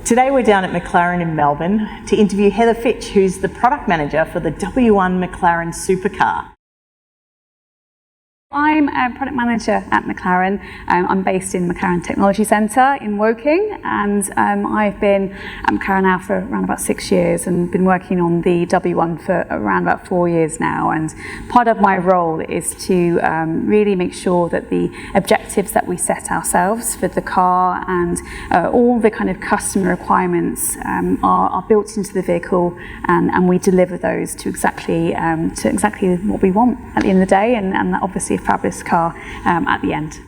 Today we're down at McLaren in Melbourne to interview Heather Fitch, who's the product manager for the W1 McLaren Supercar. I'm a product manager at McLaren. I'm based in McLaren Technology Centre in Woking, and I've been at McLaren now for around about 6 years and been working on the W1 for around about 4 years now. And part of my role is to really make sure that the objectives that we set ourselves for the car and all the kind of customer requirements are built into the vehicle, and we deliver those to exactly what we want at the end of the day, and obviously a fabulous car at the end.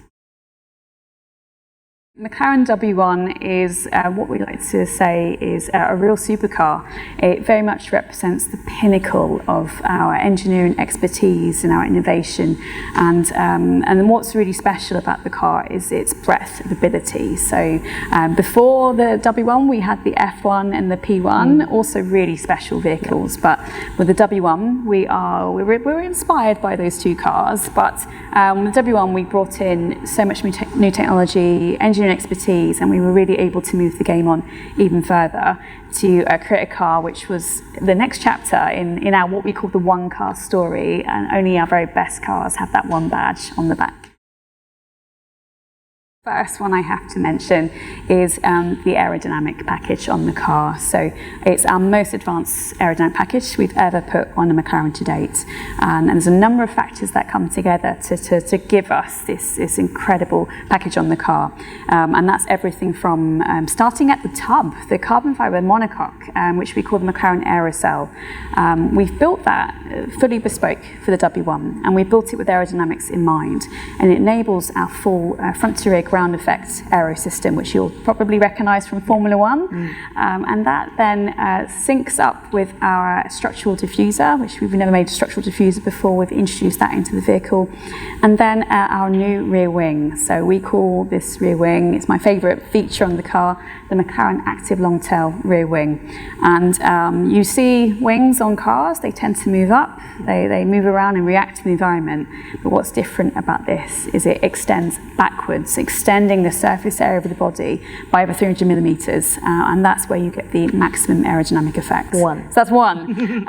McLaren W1 is what we like to say is a real supercar. It very much represents the pinnacle of our engineering expertise and our innovation, and what's really special about the car is its breadth of ability. So before the W1 we had the F1 and the P1, also really special vehicles, but with the W1 we're inspired by those two cars, but with the W1 we brought in so much new technology, engineering expertise, and we were really able to move the game on even further to create a car which was the next chapter in our what we call the one car story, and only our very best cars have that one badge on the back. First one I have to mention is the aerodynamic package on the car. So it's our most advanced aerodynamic package we've ever put on a McLaren to date, and there's a number of factors that come together to give us this incredible package on the car, and that's everything from starting at the tub, the carbon fibre monocoque, which we call the McLaren Aerocell. We've built that fully bespoke for the W1, and we built it with aerodynamics in mind, and it enables our full front to rear ground effect aero system, which you'll probably recognise from Formula One, and that then syncs up with our structural diffuser, which we've never made a structural diffuser before. We've introduced that into the vehicle, and then our new rear wing. So we call this rear wing, it's my favourite feature on the car, the McLaren Active Long Tail rear wing. And you see wings on cars, they tend to move up, they move around and react to the environment, but what's different about this is it extends backwards, extending the surface area of the body by over 300 millimetres, and that's where you get the maximum aerodynamic effect. So that's one.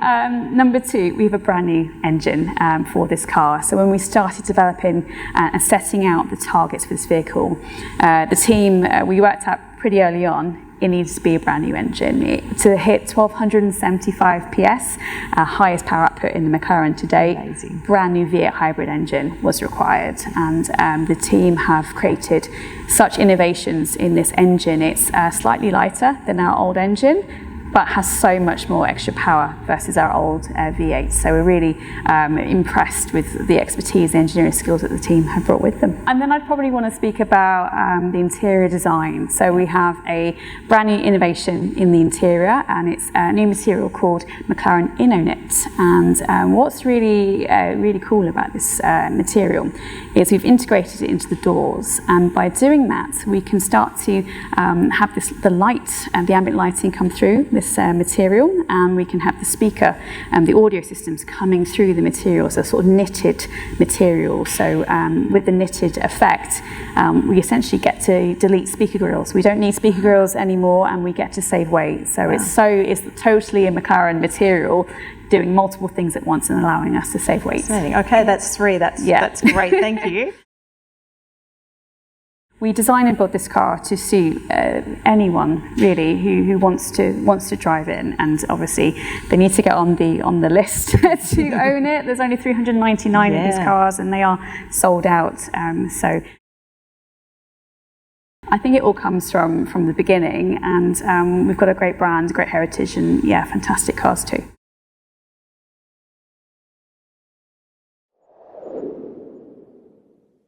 Number two, we have a brand new engine for this car. So when we started developing and setting out the targets for this vehicle, the team, we worked out pretty early on, it needs to be a brand new engine. To hit 1275 PS, highest power output in the McLaren to date, amazing. Brand new V8 hybrid engine was required, and the team have created such innovations in this engine. It's slightly lighter than our old engine, but has so much more extra power versus our old V8. So we're really impressed with the expertise, the engineering skills that the team have brought with them. And then I'd probably want to speak about the interior design. So we have a brand new innovation in the interior, and it's a new material called McLaren InnoKnit. And what's really cool about this material is we've integrated it into the doors, and by doing that we can start to have the light and the ambient lighting come through this material, and we can have the speaker and the audio systems coming through the material, so sort of knitted material. So with the knitted effect, we essentially get to delete speaker grills. We don't need speaker grills anymore, and we get to save weight. So it's totally a McLaren material, doing multiple things at once and allowing us to save weight. Okay, that's three. That's great. Thank you. We design and build this car to suit anyone really who wants to drive it, and obviously they need to get on the list to own it. There's only 399 of these cars, and they are sold out. So I think it all comes from the beginning, and we've got a great brand, great heritage, and fantastic cars too.